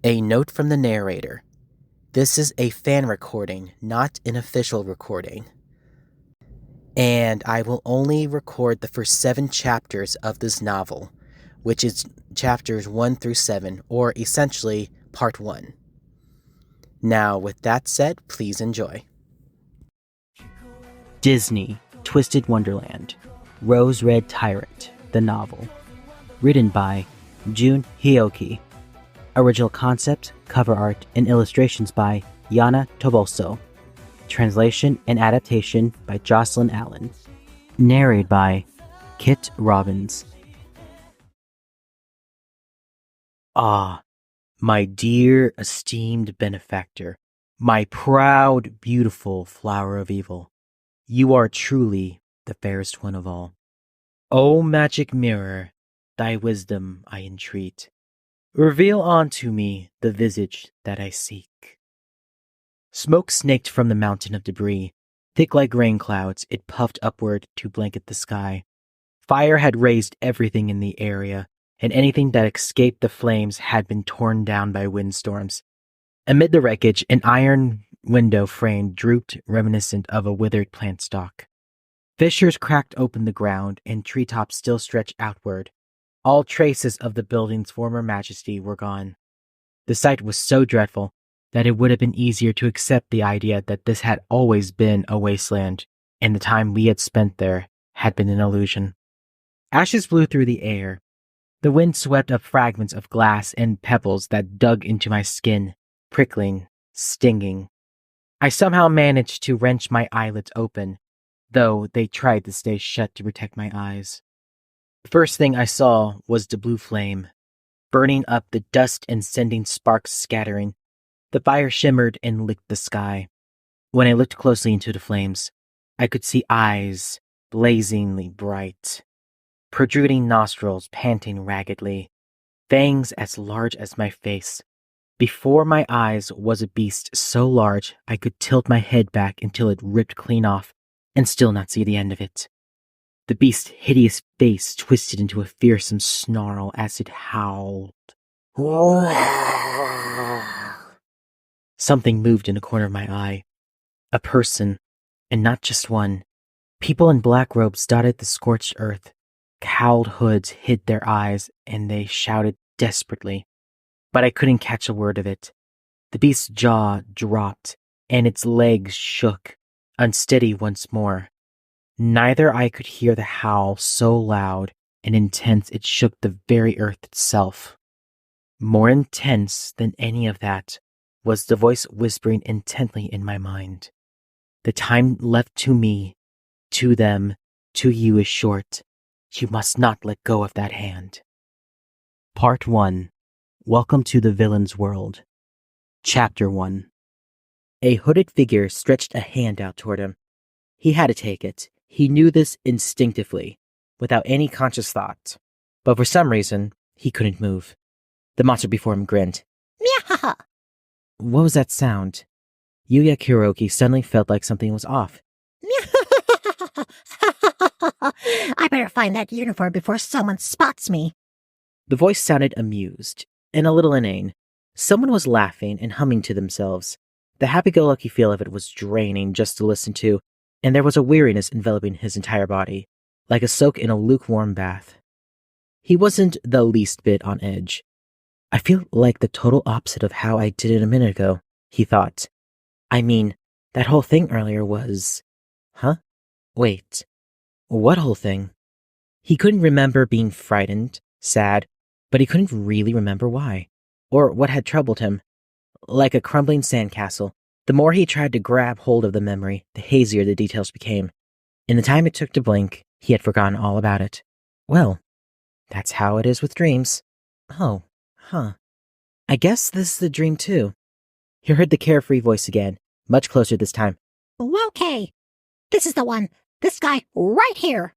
A note from the narrator. This is a fan recording, not an official recording. And I will only record the first 7 chapters of this novel, which is chapters 1 through 7, or essentially part 1. Now, with that said, please enjoy. Disney, Twisted Wonderland, Rose Red Tyrant, the novel. Written by Jun Hioki. Original concept, cover art, and illustrations by Yana Tobolso. Translation and adaptation by Jocelyn Allen. Narrated by Kit Robbins. Ah, my dear esteemed benefactor, my proud, beautiful flower of evil, you are truly the fairest one of all. O magic mirror, thy wisdom I entreat. Reveal unto me the visage that I seek. Smoke snaked from the mountain of debris. Thick like rain clouds, it puffed upward to blanket the sky. Fire had razed everything in the area, and anything that escaped the flames had been torn down by windstorms. Amid the wreckage, an iron window frame drooped reminiscent of a withered plant stalk. Fissures cracked open the ground, and treetops still stretched outward. All traces of the building's former majesty were gone. The sight was so dreadful that it would have been easier to accept the idea that this had always been a wasteland, and the time we had spent there had been an illusion. Ashes blew through the air. The wind swept up fragments of glass and pebbles that dug into my skin, prickling, stinging. I somehow managed to wrench my eyelids open, though they tried to stay shut to protect my eyes. The first thing I saw was the blue flame, burning up the dust and sending sparks scattering. The fire shimmered and licked the sky. When I looked closely into the flames, I could see eyes blazingly bright, protruding nostrils panting raggedly, fangs as large as my face. Before my eyes was a beast so large I could tilt my head back until it ripped clean off and still not see the end of it. The beast's hideous face twisted into a fearsome snarl as it howled. Something moved in the corner of my eye. A person, and not just one. People in black robes dotted the scorched earth. Cowled hoods hid their eyes, and they shouted desperately. But I couldn't catch a word of it. The beast's jaw dropped, and its legs shook, unsteady once more. Neither I could hear the howl so loud and intense it shook the very earth itself. More intense than any of that was the voice whispering intently in my mind. The time left to me, to them, to you is short. You must not let go of that hand. Part 1. Welcome to the Villain's World. Chapter 1. A hooded figure stretched a hand out toward him. He had to take it. He knew this instinctively, without any conscious thought. But for some reason, he couldn't move. The monster before him grinned. Meow! What was that sound? Yuya Kuroki suddenly felt like something was off. I better find that uniform before someone spots me. The voice sounded amused, and a little inane. Someone was laughing and humming to themselves. The happy-go-lucky feel of it was draining just to listen to, and there was a weariness enveloping his entire body, like a soak in a lukewarm bath. He wasn't the least bit on edge. I feel like the total opposite of how I did it a minute ago, he thought. I mean, that whole thing earlier was... Huh? Wait. What whole thing? He couldn't remember being frightened, sad, but he couldn't really remember why, or what had troubled him. Like a crumbling sandcastle, the more he tried to grab hold of the memory, the hazier the details became. In the time it took to blink, he had forgotten all about it. Well, that's how it is with dreams. Oh, huh. I guess this is a dream too. He heard the carefree voice again, much closer this time. Okay, this is the one. This guy right here.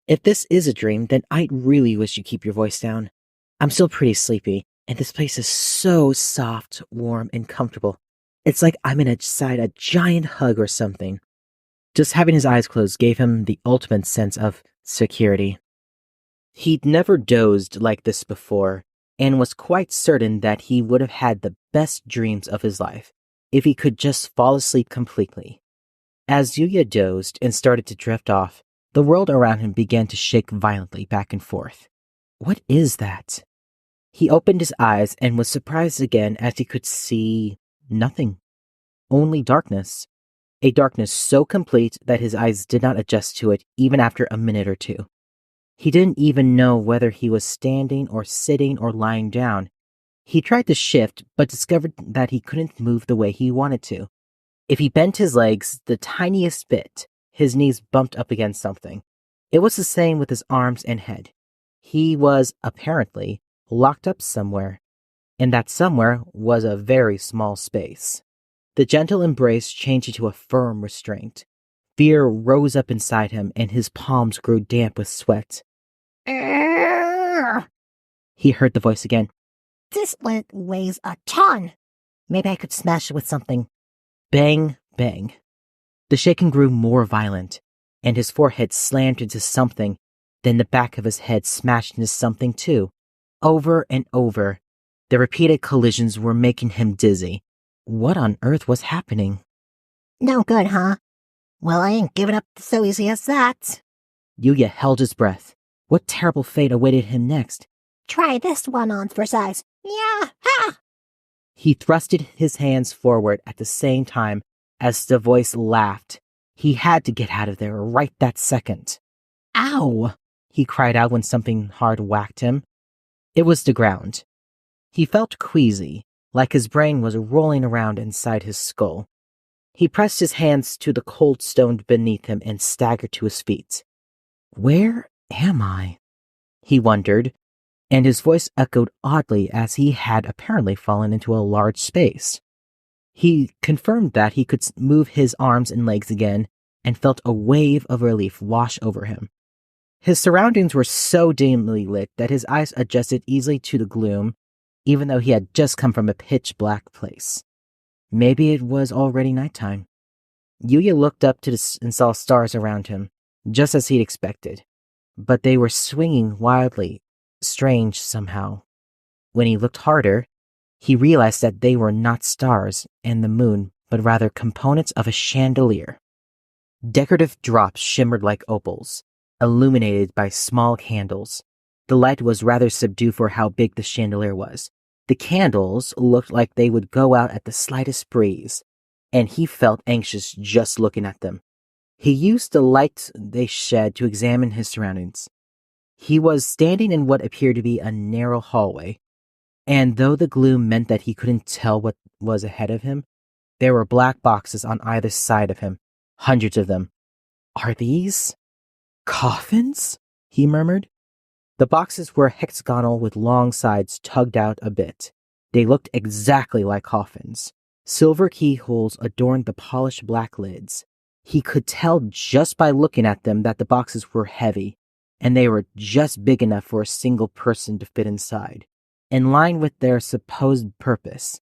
If this is a dream, then I really wish you'd keep your voice down. I'm still pretty sleepy, and this place is so soft, warm, and comfortable. It's like I'm inside a giant hug or something. Just having his eyes closed gave him the ultimate sense of security. He'd never dozed like this before, and was quite certain that he would have had the best dreams of his life if he could just fall asleep completely. As Yuya dozed and started to drift off, the world around him began to shake violently back and forth. What is that? He opened his eyes and was surprised again as he could see nothing. Only darkness. A darkness so complete that his eyes did not adjust to it even after a minute or two. He didn't even know whether he was standing or sitting or lying down. He tried to shift, but discovered that he couldn't move the way he wanted to. If he bent his legs the tiniest bit, his knees bumped up against something. It was the same with his arms and head. He was, apparently, locked up somewhere, and that somewhere was a very small space. The gentle embrace changed into a firm restraint. Fear rose up inside him, and his palms grew damp with sweat. He heard the voice again. This weighs a ton. Maybe I could smash it with something. Bang, bang. The shaking grew more violent, and his forehead slammed into something. Then the back of his head smashed into something too. Over and over. The repeated collisions were making him dizzy. What on earth was happening? No good, huh? Well, I ain't giving up so easy as that. Yuya held his breath. What terrible fate awaited him next? Try this one on for size. Yeah, ha! He thrusted his hands forward at the same time as the voice laughed. He had to get out of there right that second. Ow! He cried out when something hard whacked him. It was the ground. He felt queasy, like his brain was rolling around inside his skull. He pressed his hands to the cold stone beneath him and staggered to his feet. Where am I? He wondered, and his voice echoed oddly as he had apparently fallen into a large space. He confirmed that he could move his arms and legs again and felt a wave of relief wash over him. His surroundings were so dimly lit that his eyes adjusted easily to the gloom, even though he had just come from a pitch-black place. Maybe it was already nighttime. Yuya looked up and saw stars around him, just as he'd expected. But they were swinging wildly, strange somehow. When he looked harder, he realized that they were not stars and the moon, but rather components of a chandelier. Decorative drops shimmered like opals, illuminated by small candles. The light was rather subdued for how big the chandelier was. The candles looked like they would go out at the slightest breeze, and he felt anxious just looking at them. He used the light they shed to examine his surroundings. He was standing in what appeared to be a narrow hallway, and though the gloom meant that he couldn't tell what was ahead of him, there were black boxes on either side of him, hundreds of them. Are these coffins? He murmured. The boxes were hexagonal with long sides tugged out a bit. They looked exactly like coffins. Silver keyholes adorned the polished black lids. He could tell just by looking at them that the boxes were heavy, and they were just big enough for a single person to fit inside, in line with their supposed purpose.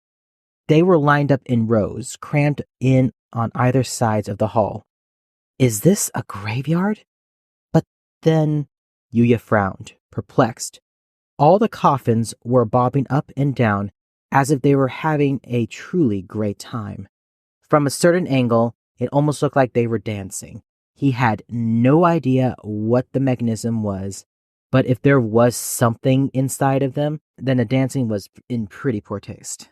They were lined up in rows, crammed in on either sides of the hall. Is this a graveyard? But then Yuya frowned, perplexed. All the coffins were bobbing up and down as if they were having a truly great time. From a certain angle, it almost looked like they were dancing. He had no idea what the mechanism was, but if there was something inside of them, then the dancing was in pretty poor taste.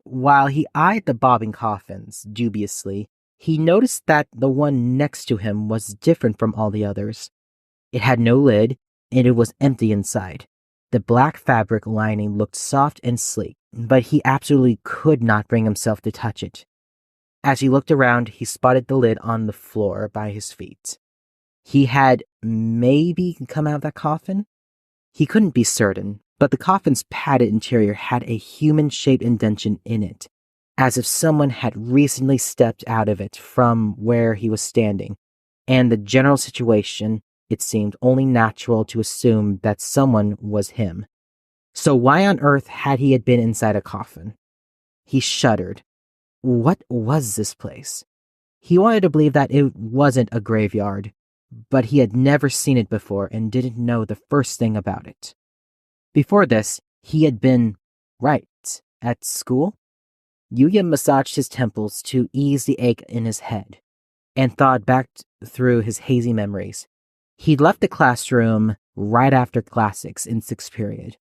While he eyed the bobbing coffins dubiously, he noticed that the one next to him was different from all the others. It had no lid, and it was empty inside. The black fabric lining looked soft and sleek, but he absolutely could not bring himself to touch it. As he looked around, he spotted the lid on the floor by his feet. He had maybe come out of that coffin? He couldn't be certain, but the coffin's padded interior had a human-shaped indentation in it, as if someone had recently stepped out of it from where he was standing, and the general situation, it seemed only natural to assume that someone was him. So why on earth had he been inside a coffin? He shuddered. What was this place? He wanted to believe that it wasn't a graveyard, but he had never seen it before and didn't know the first thing about it. Before this, He had been right at school. Yuya massaged his temples to ease the ache in his head and thawed back through his hazy memories. He'd left the classroom right after classics in sixth period.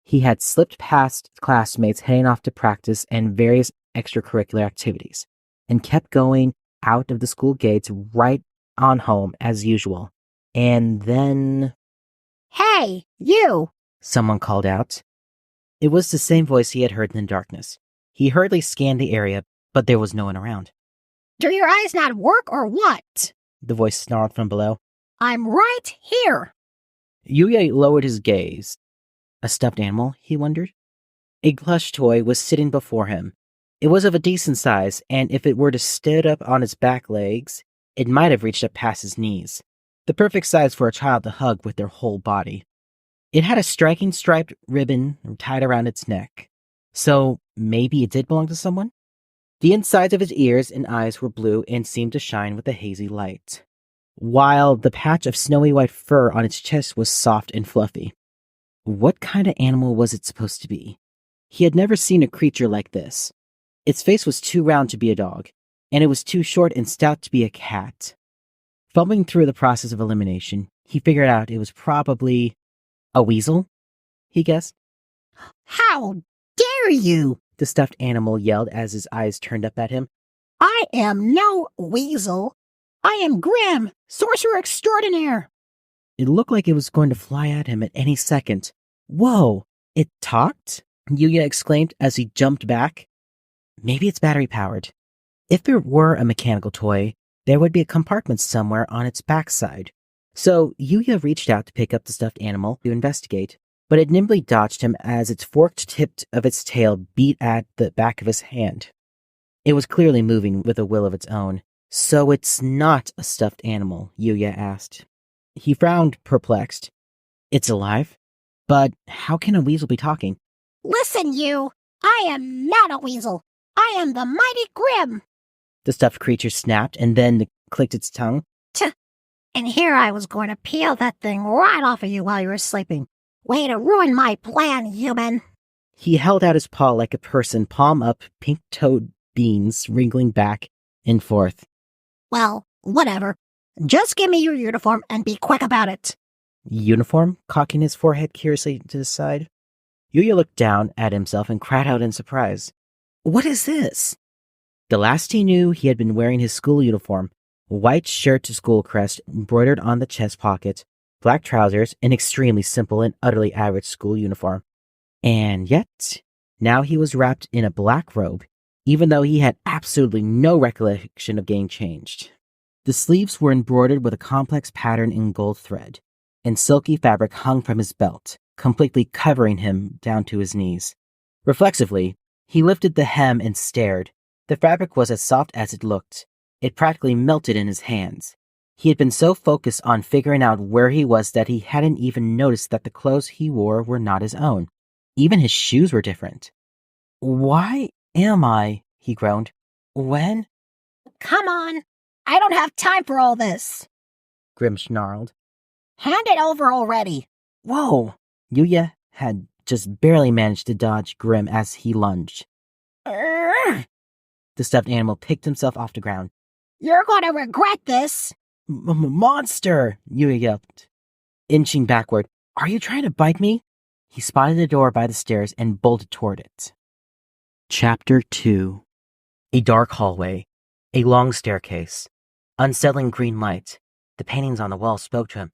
He had slipped past classmates heading off to practice and various extracurricular activities, and kept going out of the school gates right on home as usual. And then Hey, you! someone called out. It was the same voice he had heard in the darkness. He hurriedly scanned the area, but there was no one around. Do your eyes not work or what? The voice snarled from below. I'm right here. Yuya lowered his gaze. A stuffed animal, he wondered. A plush toy was sitting before him. It was of a decent size, and if it were to stood up on its back legs, it might have reached up past his knees. The perfect size for a child to hug with their whole body. It had a striking striped ribbon tied around its neck. So maybe it did belong to someone? The insides of his ears and eyes were blue and seemed to shine with a hazy light, while the patch of snowy white fur on its chest was soft and fluffy. What kind of animal was it supposed to be? He had never seen a creature like this. Its face was too round to be a dog, and it was too short and stout to be a cat. Fumbling through the process of elimination, he figured out it was probably a weasel, he guessed. How dare you? The stuffed animal yelled as his eyes turned up at him. I am no weasel. I am Grim, sorcerer extraordinaire. It looked like it was going to fly at him at any second. Whoa, it talked? Yuya exclaimed as he jumped back. Maybe it's battery-powered. If it were a mechanical toy, there would be a compartment somewhere on its backside. So Yuya reached out to pick up the stuffed animal to investigate, but it nimbly dodged him as its forked tip of its tail beat at the back of his hand. It was clearly moving with a will of its own. So it's not a stuffed animal, Yuya asked. He frowned, perplexed. It's alive? But how can a weasel be talking? Listen, you. I am not a weasel. I am the mighty Grim. The stuffed creature snapped and then clicked its tongue. And here I was going to peel that thing right off of you while you were sleeping. Way to ruin my plan, human. He held out his paw like a person, palm up, pink-toed beans wriggling back and forth. Well, whatever. Just give me your uniform and be quick about it. Uniform? Cocking his forehead curiously to the side. Yuya looked down at himself and cried out in surprise. What is this? The last he knew, he had been wearing his school uniform. White shirt to school crest, embroidered on the chest pocket, black trousers, an extremely simple and utterly average school uniform. And yet, now he was wrapped in a black robe, even though he had absolutely no recollection of getting changed. The sleeves were embroidered with a complex pattern in gold thread, and silky fabric hung from his belt, completely covering him down to his knees. Reflexively, he lifted the hem and stared. The fabric was as soft as it looked. It practically melted in his hands. He had been so focused on figuring out where he was that he hadn't even noticed that the clothes he wore were not his own. Even his shoes were different. Why am I? He groaned. When? Come on. I don't have time for all this. Grim snarled. Hand it over already. Whoa! Yuya had just barely managed to dodge Grim as he lunged. Urgh. The stuffed animal picked himself off the ground. You're going to regret this. Monster! Yuya yelped, inching backward. Are you trying to bite me? He spotted a door by the stairs and bolted toward it. Chapter 2. A dark hallway. A long staircase. Unsettling green light. The paintings on the wall spoke to him.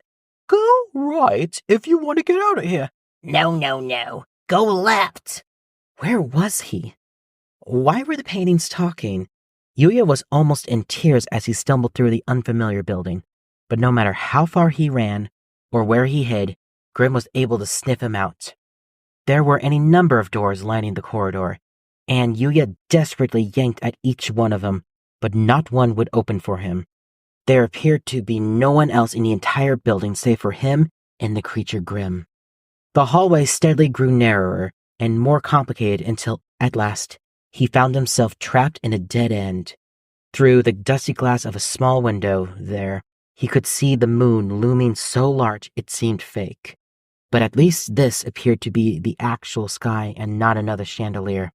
Go right if you want to get out of here. No. Go left. Where was he? Why were the paintings talking? Yuya was almost in tears as he stumbled through the unfamiliar building. But no matter how far he ran, or where he hid, Grim was able to sniff him out. There were any number of doors lining the corridor, and Yuya desperately yanked at each one of them, but not one would open for him. There appeared to be no one else in the entire building save for him and the creature Grim. The hallway steadily grew narrower and more complicated until, at last, he found himself trapped in a dead end. Through the dusty glass of a small window there, he could see the moon looming so large it seemed fake. but at least this appeared to be the actual sky and not another chandelier.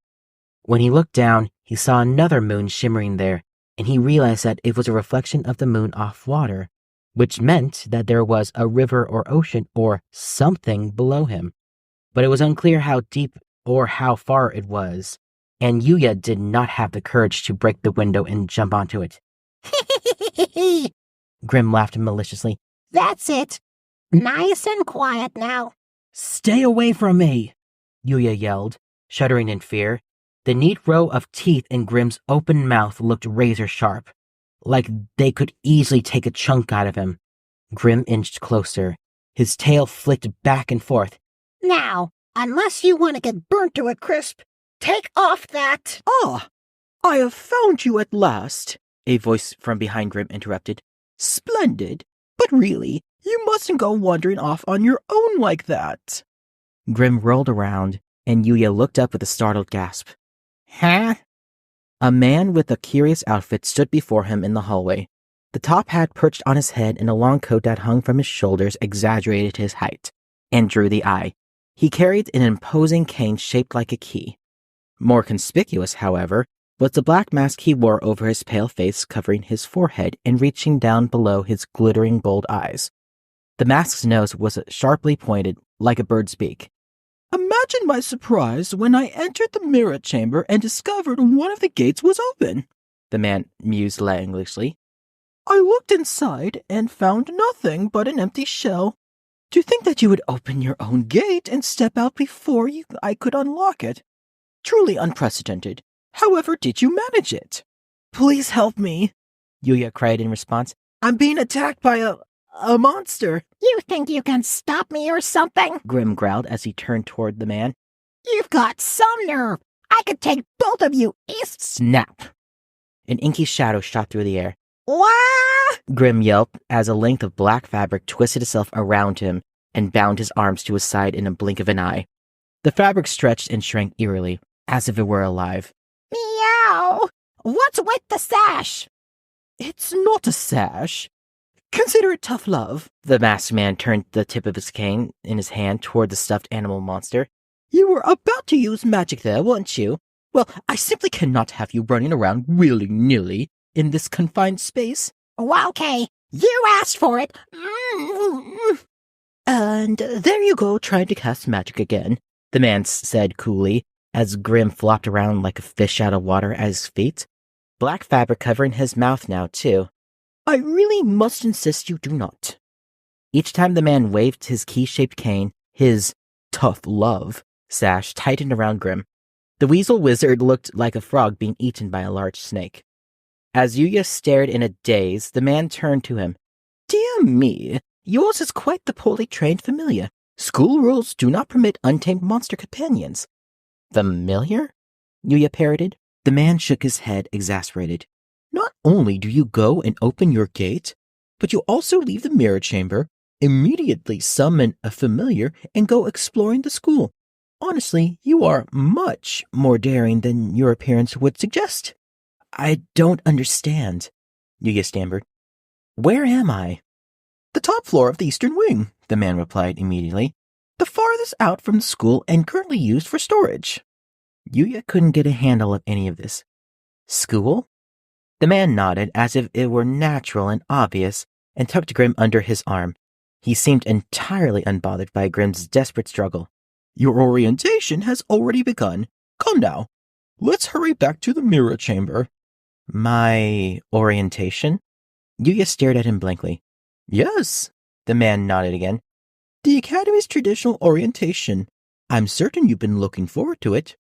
When he looked down, he saw another moon shimmering there, and he realized that it was a reflection of the moon off water, which meant that there was a river or ocean or something below him. But it was unclear how deep or how far it was, and Yuya did not have the courage to break the window and jump onto it. Grim laughed maliciously. That's it. Nice and quiet now. Stay away from me, Yuya yelled, shuddering in fear. The neat row of teeth in Grim's open mouth looked razor sharp, like they could easily take a chunk out of him. Grim inched closer. His tail flicked back and forth. Now, unless you want to get burnt to a crisp, take off that. Ah, I have found you at last, a voice from behind Grim interrupted. Splendid, but really, you mustn't go wandering off on your own like that. Grim rolled around, and Yuya looked up with a startled gasp. Huh? A man with a curious outfit stood before him in the hallway. The top hat perched on his head and a long coat that hung from his shoulders exaggerated his height and drew the eye. He carried an imposing cane shaped like a key. More conspicuous, however, was the black mask he wore over his pale face, covering his forehead and reaching down below his glittering gold eyes. The mask's nose was sharply pointed, like a bird's beak. Imagine my surprise when I entered the mirror chamber and discovered one of the gates was open, the man mused languidly. I looked inside and found nothing but an empty shell. To think that you would open your own gate and step out before I could unlock it. Truly unprecedented. However did you manage it? Please help me, Yuya cried in response. I'm being attacked by a monster. You think you can stop me or something? Grim growled as he turned toward the man. You've got some nerve. I could take both of you east. Snap. An inky shadow shot through the air. Wah! Grim yelped as a length of black fabric twisted itself around him and bound his arms to his side in a blink of an eye. The fabric stretched and shrank eerily, as if it were alive. Meow! What's with the sash? It's not a sash. Consider it tough love. The masked man turned the tip of his cane in his hand toward the stuffed animal monster. You were about to use magic there, weren't you? Well, I simply cannot have you running around willy-nilly in this confined space. Well, okay, you asked for it. And there you go, trying to cast magic again, the man said coolly, as Grim flopped around like a fish out of water at his feet. Black fabric covering his mouth now, too. I really must insist you do not. Each time the man waved his key-shaped cane, his tough love sash tightened around Grim. The weasel wizard looked like a frog being eaten by a large snake. As Yuya stared in a daze, the man turned to him. Dear me, yours is quite the poorly trained familiar. School rules do not permit untamed monster companions. Familiar? Yuya parroted. The man shook his head, exasperated. Not only do you go and open your gate, but you also leave the mirror chamber, immediately summon a familiar, and go exploring the school. Honestly, you are much more daring than your appearance would suggest. I don't understand, Yuya stammered. Where am I? The top floor of the eastern wing, the man replied immediately. The farthest out from the school and currently used for storage. Yuya couldn't get a handle of any of this. School? The man nodded as if it were natural and obvious and tucked Grim under his arm. He seemed entirely unbothered by Grim's desperate struggle. Your orientation has already begun. Come now. Let's hurry back to the mirror chamber. My orientation? Yuya stared at him blankly. Yes, the man nodded again. The Academy's traditional orientation. I'm certain you've been looking forward to it.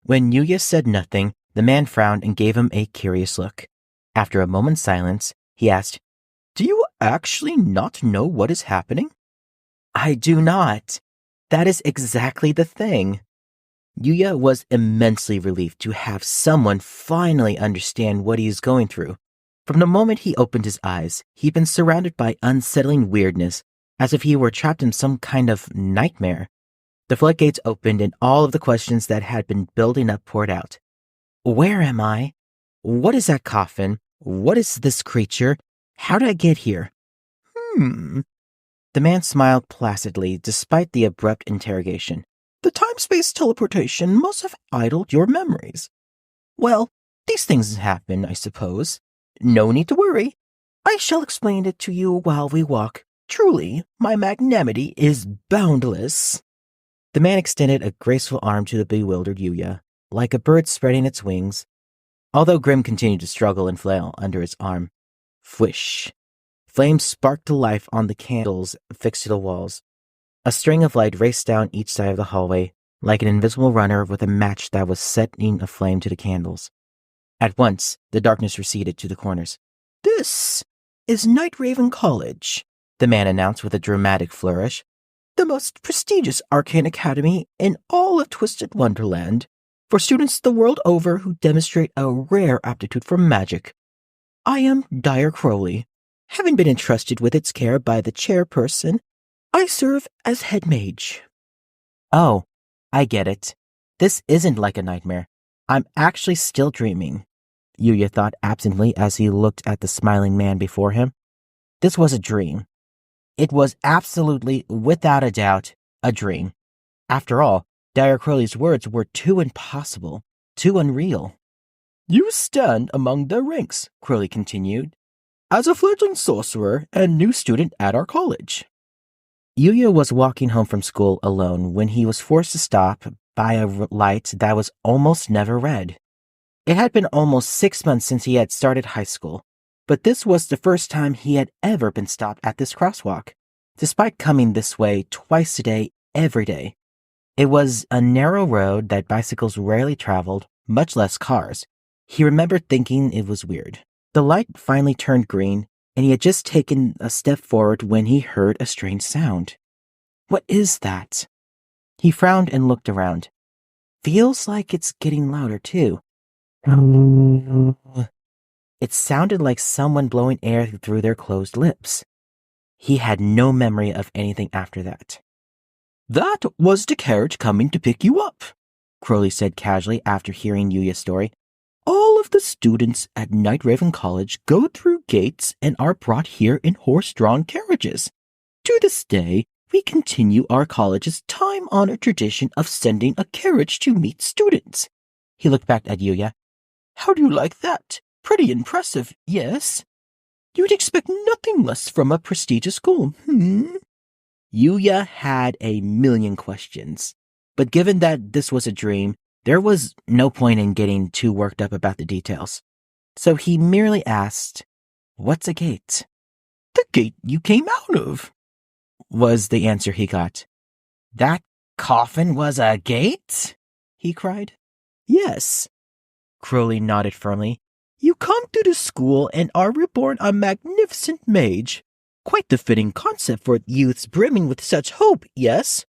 When Yuya said nothing, the man frowned and gave him a curious look. After a moment's silence, he asked, Do you actually not know what is happening? I do not. That is exactly the thing. Yuya was immensely relieved to have someone finally understand what he is going through. From the moment he opened his eyes, he'd been surrounded by unsettling weirdness, as if he were trapped in some kind of nightmare. The floodgates opened and all of the questions that had been building up poured out. Where am I? What is that coffin? What is this creature? How did I get here? The man smiled placidly despite the abrupt interrogation. The time-space teleportation must have idled your memories. Well, these things happen, I suppose. No need to worry. I shall explain it to you while we walk. Truly, my magnanimity is boundless. The man extended a graceful arm to the bewildered Yuya, like a bird spreading its wings, although Grim continued to struggle and flail under his arm. Fwish. Flames sparked to life on the candles affixed to the walls. A string of light raced down each side of the hallway, like an invisible runner with a match that was setting a flame to the candles. At once, the darkness receded to the corners. This is Night Raven College, the man announced with a dramatic flourish. The most prestigious arcane academy in all of Twisted Wonderland, for students the world over who demonstrate a rare aptitude for magic. I am Dyer Crowley. Having been entrusted with its care by the chairperson, I serve as head mage. Oh, I get it. This isn't like a nightmare. I'm actually still dreaming, Yuya thought absently as he looked at the smiling man before him. This was a dream. It was absolutely, without a doubt, a dream. After all, Dyer Crowley's words were too impossible, too unreal. You stand among the ranks, Crowley continued, as a fledgling sorcerer and new student at our college. Yuya was walking home from school alone when he was forced to stop by a light that was almost never red. It had been almost 6 months since he had started high school, but this was the first time he had ever been stopped at this crosswalk, despite coming this way twice a day, every day. It was a narrow road that bicycles rarely traveled, much less cars. He remembered thinking it was weird. The light finally turned green, and he had just taken a step forward when he heard a strange sound. What is that? He frowned and looked around. Feels like it's getting louder, too. It sounded like someone blowing air through their closed lips. He had no memory of anything after that. That was the carriage coming to pick you up, Crowley said casually after hearing Yuya's story. All of the students at Night Raven College go through gates and are brought here in horse-drawn carriages. To this day, we continue our college's time-honored tradition of sending a carriage to meet students. He looked back at Yuya. How do you like that? Pretty impressive, yes? You'd expect nothing less from a prestigious school, Yuya had a million questions, but given that this was a dream, there was no point in getting too worked up about the details. So he merely asked, What's a gate? The gate you came out of, was the answer he got. That coffin was a gate? He cried. Yes. Crowley nodded firmly. You come to the school and are reborn a magnificent mage. Quite the fitting concept for youths brimming with such hope, yes?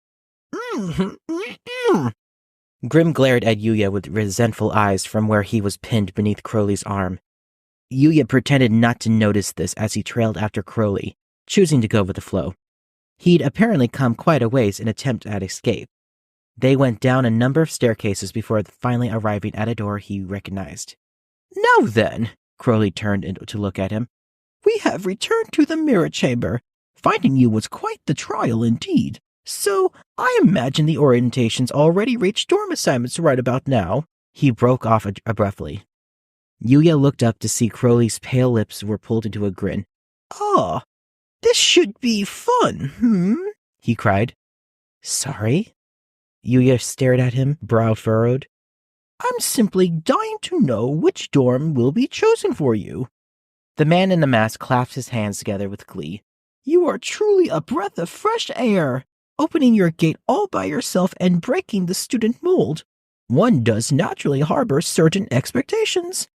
Grim glared at Yuya with resentful eyes from where he was pinned beneath Crowley's arm. Yuya pretended not to notice this as he trailed after Crowley, choosing to go with the flow. He'd apparently come quite a ways in attempt at escape. They went down a number of staircases before finally arriving at a door he recognized. Now then, Crowley turned to look at him. We have returned to the mirror chamber. Finding you was quite the trial indeed. So, I imagine the orientations already reached dorm assignments right about now. He broke off abruptly. Yuya looked up to see Crowley's pale lips were pulled into a grin. Ah, this should be fun, he cried. Sorry? Yuya stared at him, brow furrowed. I'm simply dying to know which dorm will be chosen for you. The man in the mask clapped his hands together with glee. You are truly a breath of fresh air, opening your gate all by yourself and breaking the student mold. One does naturally harbor certain expectations.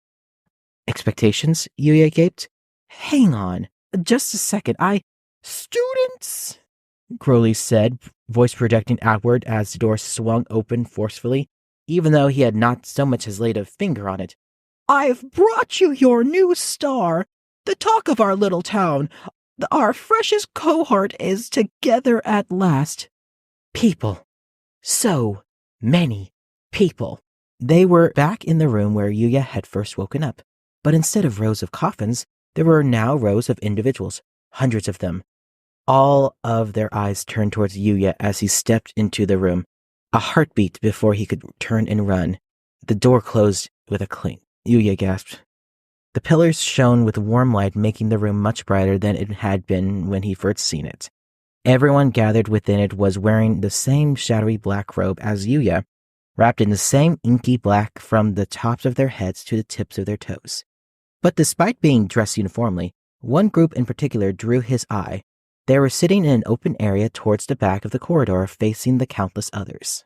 Expectations? Yuya gaped. Hang on, just a second, Students, Crowley said, voice projecting outward as the door swung open forcefully, even though he had not so much as laid a finger on it. I've brought you your new star, the talk of our little town. Our freshest cohort is together at last. People. So many people. They were back in the room where Yuya had first woken up, but instead of rows of coffins, there were now rows of individuals, hundreds of them. All of their eyes turned towards Yuya as he stepped into the room. A heartbeat before he could turn and run. The door closed with a clink. Yuya gasped. The pillars shone with warm light, making the room much brighter than it had been when he first seen it. Everyone gathered within it was wearing the same shadowy black robe as Yuya, wrapped in the same inky black from the tops of their heads to the tips of their toes. But despite being dressed uniformly, one group in particular drew his eye. They were sitting in an open area towards the back of the corridor, facing the countless others.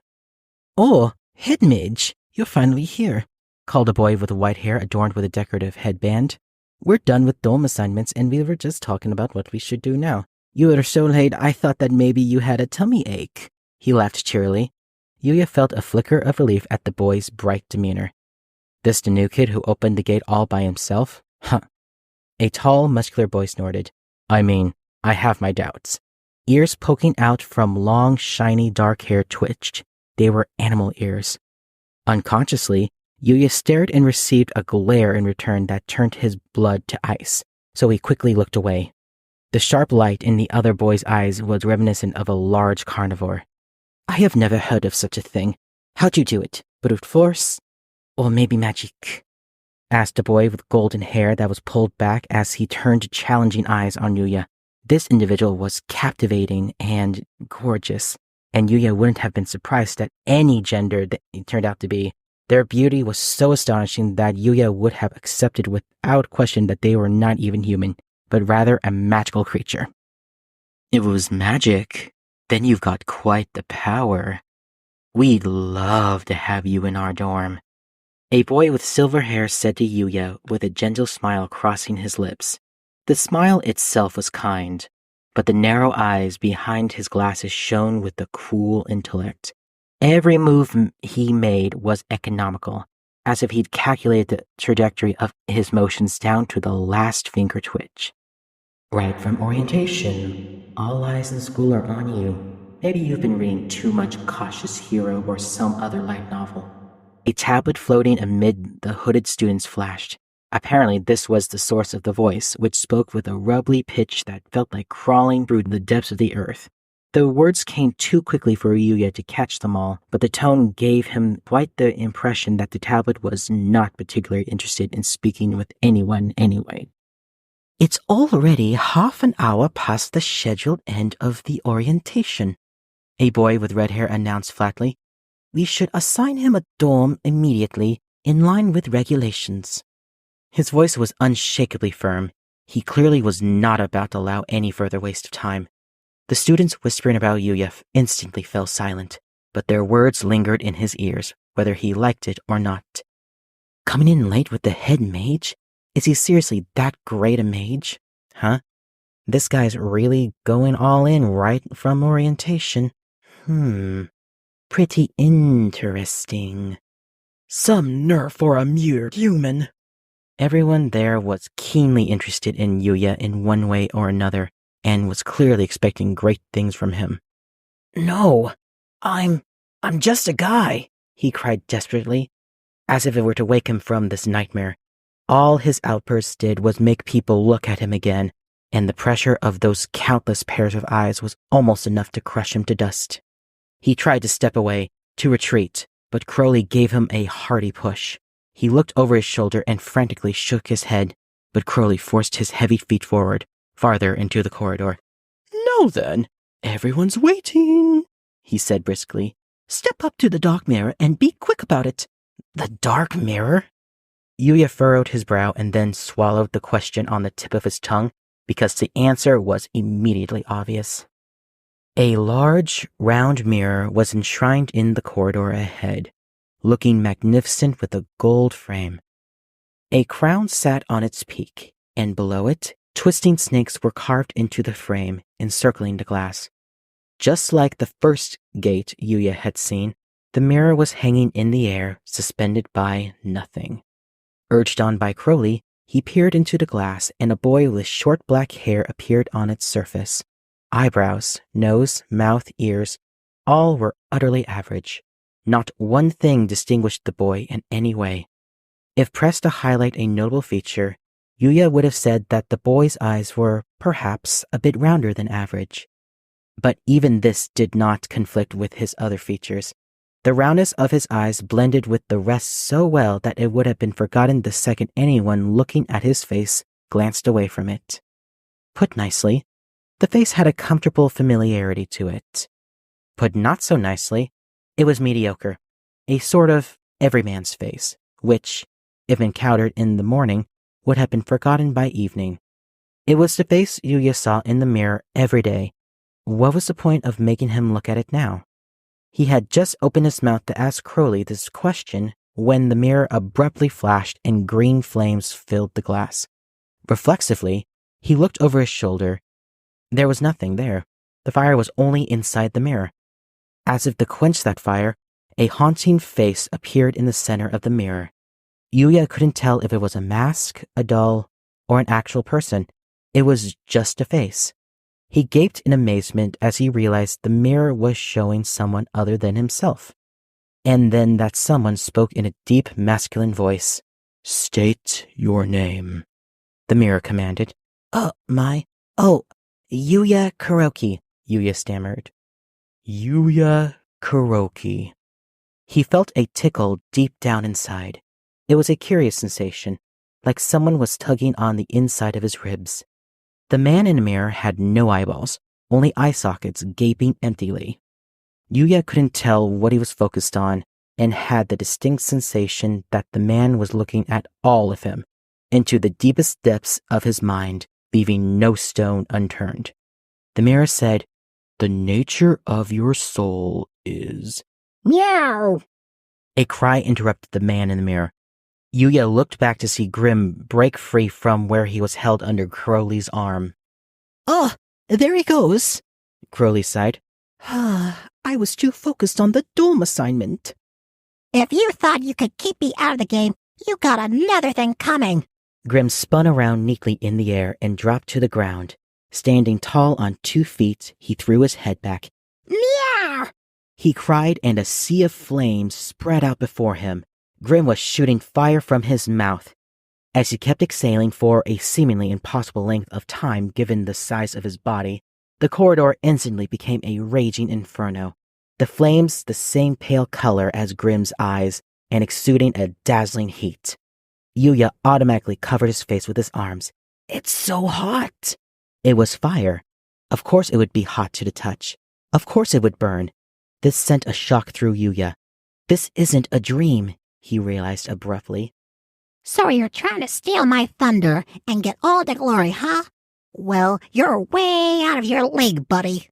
"Oh, head mage, you're finally here," called a boy with white hair adorned with a decorative headband. "We're done with dome assignments and we were just talking about what we should do now. You were so late I thought that maybe you had a tummy ache." He laughed cheerily. Yuya felt a flicker of relief at the boy's bright demeanor. "This the new kid who opened the gate all by himself? Huh." A tall, muscular boy snorted. "I mean, I have my doubts." Ears poking out from long, shiny, dark hair twitched. They were animal ears. Unconsciously, Yuya stared and received a glare in return that turned his blood to ice, so he quickly looked away. The sharp light in the other boy's eyes was reminiscent of a large carnivore. "I have never heard of such a thing. How'd you do it? Brute force? Or maybe magic?" asked a boy with golden hair that was pulled back as he turned challenging eyes on Yuya. This individual was captivating and gorgeous, and Yuya wouldn't have been surprised at any gender that it turned out to be. Their beauty was so astonishing that Yuya would have accepted without question that they were not even human, but rather a magical creature. "It was magic. Then you've got quite the power. We'd love to have you in our dorm," a boy with silver hair said to Yuya with a gentle smile crossing his lips. The smile itself was kind, but the narrow eyes behind his glasses shone with a cool intellect. Every move he made was economical, as if he'd calculated the trajectory of his motions down to the last finger twitch. "Right from orientation, all eyes in school are on you. Maybe you've been reading too much Cautious Hero or some other light novel." A tablet floating amid the hooded students flashed. Apparently, this was the source of the voice, which spoke with a rubbly pitch that felt like crawling through the depths of the earth. The words came too quickly for Yuya to catch them all, but the tone gave him quite the impression that the tablet was not particularly interested in speaking with anyone anyway. "It's already half an hour past the scheduled end of the orientation," a boy with red hair announced flatly. "We should assign him a dorm immediately, in line with regulations." His voice was unshakably firm. He clearly was not about to allow any further waste of time. The students whispering about Yuya instantly fell silent, but their words lingered in his ears, whether he liked it or not. "Coming in late with the head mage? Is he seriously that great a mage? Huh? This guy's really going all in right from orientation. Pretty interesting. Some nerve for a mere human." Everyone there was keenly interested in Yuya in one way or another, and was clearly expecting great things from him. "No, I'm just a guy," he cried desperately, as if it were to wake him from this nightmare. All his outbursts did was make people look at him again, and the pressure of those countless pairs of eyes was almost enough to crush him to dust. He tried to step away, to retreat, but Crowley gave him a hearty push. He looked over his shoulder and frantically shook his head, but Crowley forced his heavy feet forward, farther into the corridor. "Now then, everyone's waiting," he said briskly. "Step up to the dark mirror and be quick about it." "The dark mirror?" Yuya furrowed his brow and then swallowed the question on the tip of his tongue, because the answer was immediately obvious. A large, round mirror was enshrined in the corridor ahead, looking magnificent with a gold frame. A crown sat on its peak, and below it, twisting snakes were carved into the frame, encircling the glass. Just like the first gate Yuya had seen, the mirror was hanging in the air, suspended by nothing. Urged on by Crowley, he peered into the glass, and a boy with short black hair appeared on its surface. Eyebrows, nose, mouth, ears, all were utterly average. Not one thing distinguished the boy in any way. If pressed to highlight a notable feature, Yuya would have said that the boy's eyes were perhaps a bit rounder than average. But even this did not conflict with his other features. The roundness of his eyes blended with the rest so well that it would have been forgotten the second anyone looking at his face glanced away from it. Put nicely, the face had a comfortable familiarity to it. Put not so nicely, it was mediocre, a sort of everyman's face, which, if encountered in the morning, would have been forgotten by evening. It was the face Yuya saw in the mirror every day. What was the point of making him look at it now? He had just opened his mouth to ask Crowley this question when the mirror abruptly flashed and green flames filled the glass. Reflexively, he looked over his shoulder. There was nothing there. The fire was only inside the mirror. As if to quench that fire, a haunting face appeared in the center of the mirror. Yuya couldn't tell if it was a mask, a doll, or an actual person. It was just a face. He gaped in amazement as he realized the mirror was showing someone other than himself. And then that someone spoke in a deep masculine voice. "State your name," the mirror commanded. Yuya Kuroki," Yuya stammered. "Yuya Kuroki." He felt a tickle deep down inside. It was a curious sensation, like someone was tugging on the inside of his ribs. The man in the mirror had no eyeballs, only eye sockets gaping emptily. Yuya couldn't tell what he was focused on and had the distinct sensation that the man was looking at all of him, into the deepest depths of his mind, leaving no stone unturned. The mirror said, "The nature of your soul is..." Meow! A cry interrupted the man in the mirror. Yuya looked back to see Grim break free from where he was held under Crowley's arm. "Oh, there he goes," Crowley sighed. "I was too focused on the dome assignment." If you thought you could keep me out of the game, you got another thing coming. Grim spun around neatly in the air and dropped to the ground. Standing tall on 2 feet, he threw his head back. Meow! He cried, and a sea of flames spread out before him. Grim was shooting fire from his mouth. As he kept exhaling for a seemingly impossible length of time given the size of his body, the corridor instantly became a raging inferno. The flames the same pale color as Grim's eyes and exuding a dazzling heat. Yuya automatically covered his face with his arms. "It's so hot!" It was fire. Of course it would be hot to the touch. Of course it would burn. This sent a shock through Yuya. This isn't a dream, he realized abruptly. So you're trying to steal my thunder and get all the glory, huh? Well, you're way out of your league, buddy.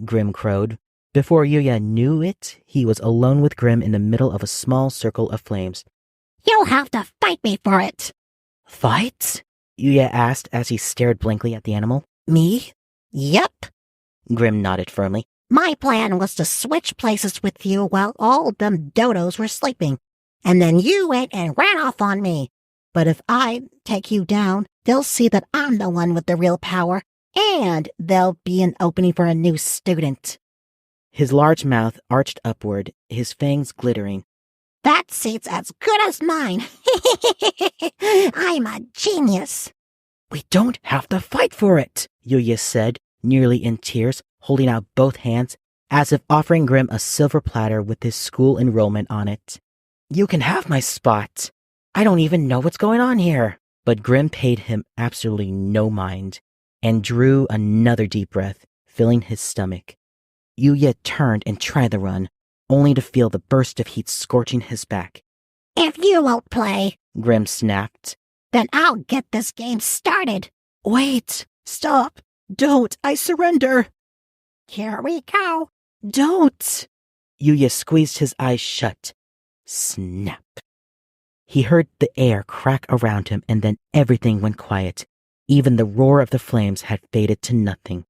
Grim crowed. Before Yuya knew it, he was alone with Grim in the middle of a small circle of flames. You'll have to fight me for it. Fight? Yuya asked as he stared blankly at the animal. Me? Yep. Grim nodded firmly. My plan was to switch places with you while all them dodos were sleeping, and then you went and ran off on me. But if I take you down, they'll see that I'm the one with the real power, and there'll be an opening for a new student. His large mouth arched upward, his fangs glittering. That seat's as good as mine. I'm a genius. We don't have to fight for it, Yuya said, nearly in tears, holding out both hands, as if offering Grim a silver platter with his school enrollment on it. You can have my spot. I don't even know what's going on here. But Grim paid him absolutely no mind, and drew another deep breath, filling his stomach. Yuya turned and tried to run, only to feel the burst of heat scorching his back. If you won't play, Grim snapped, then I'll get this game started. Wait! Stop! Don't! I surrender! Here we go. Don't! Yuya squeezed his eyes shut. Snap. He heard the air crack around him, and then everything went quiet. Even the roar of the flames had faded to nothing.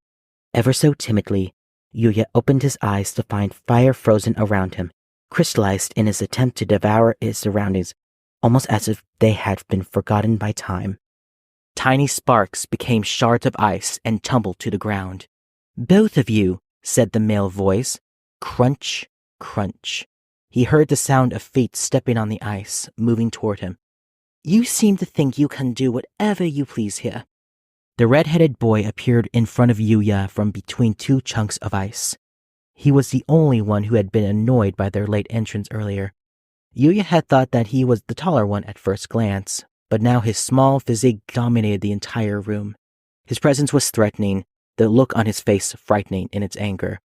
Ever so timidly, Yuya opened his eyes to find fire frozen around him, crystallized in his attempt to devour his surroundings, almost as if they had been forgotten by time. Tiny sparks became shards of ice and tumbled to the ground. Both of you, said the male voice. Crunch, crunch. He heard the sound of feet stepping on the ice, moving toward him. You seem to think you can do whatever you please here. The red-headed boy appeared in front of Yuya from between two chunks of ice. He was the only one who had been annoyed by their late entrance earlier. Yuya had thought that he was the taller one at first glance, but now his small physique dominated the entire room. His presence was threatening, the look on his face frightening in its anger.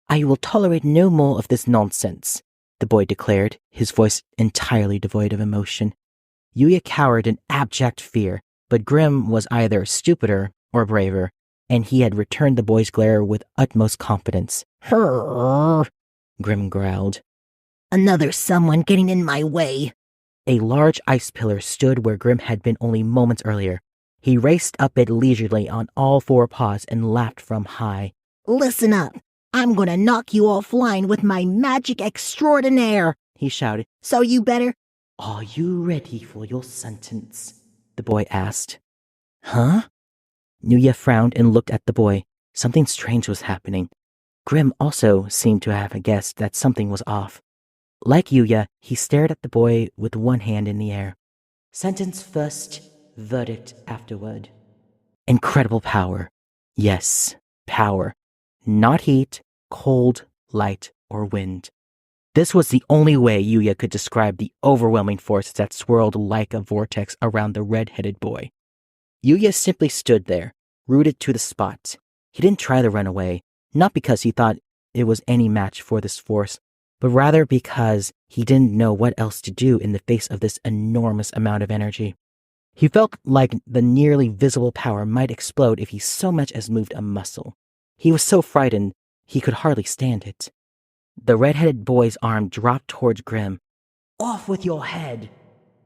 I will tolerate no more of this nonsense, the boy declared, his voice entirely devoid of emotion. Yuya cowered in abject fear, but Grim was either stupider or braver, and he had returned the boy's glare with utmost confidence. Grr. Grim growled. Another someone getting in my way. A large ice pillar stood where Grim had been only moments earlier. He raced up it leisurely on all four paws and laughed from high. Listen up. I'm gonna knock you all flying with my magic extraordinaire, he shouted. So you better... Are you ready for your sentence? The boy asked. Huh? Yuya frowned and looked at the boy. Something strange was happening. Grim also seemed to have guessed that something was off. Like Yuya, he stared at the boy with one hand in the air. Sentence first, verdict afterward. Incredible power. Yes, power. Not heat, cold, light, or wind. This was the only way Yuya could describe the overwhelming force that swirled like a vortex around the red-headed boy. Yuya simply stood there, rooted to the spot. He didn't try to run away, not because he thought it was any match for this force, but rather because he didn't know what else to do in the face of this enormous amount of energy. He felt like the nearly visible power might explode if he so much as moved a muscle. He was so frightened he could hardly stand it. The red-headed boy's arm dropped towards Grim. Off with your head,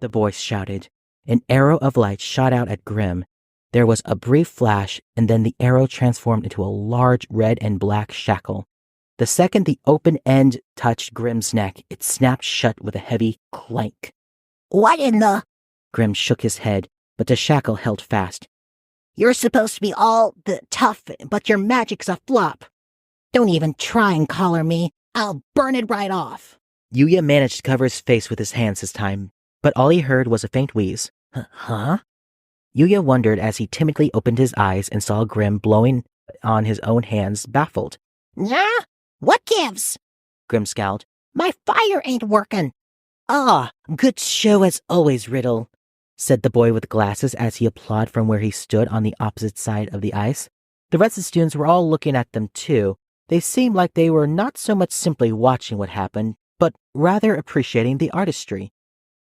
the boy shouted. An arrow of light shot out at Grim. There was a brief flash, and then the arrow transformed into a large red and black shackle. The second the open end touched Grim's neck, it snapped shut with a heavy clank. What in the... Grim shook his head, but the shackle held fast. You're supposed to be all the tough, but your magic's a flop. Don't even try and collar me. I'll burn it right off. Yuya managed to cover his face with his hands this time, but all he heard was a faint wheeze. Huh? Yuya wondered as he timidly opened his eyes and saw Grim blowing on his own hands, baffled. Yeah? What gives? Grim scowled. My fire ain't working. Ah, good show as always, Riddle, said the boy with glasses as he applauded from where he stood on the opposite side of the ice. The rest of the students were all looking at them too. They seemed like they were not so much simply watching what happened, but rather appreciating the artistry.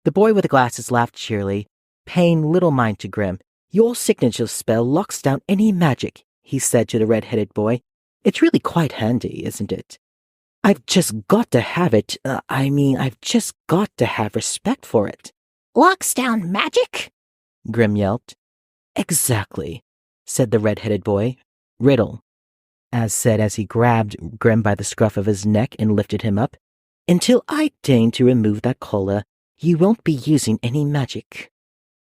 The boy with the glasses laughed cheerily, paying little mind to Grim. Your signature spell locks down any magic, he said to the red-headed boy. It's really quite handy, isn't it? I've just got to have it. I've just got to have respect for it. Locks down magic? Grim yelped. Exactly, said the red-headed boy. Riddle, as said as he grabbed Grim by the scruff of his neck and lifted him up. Until I deign to remove that collar, you won't be using any magic.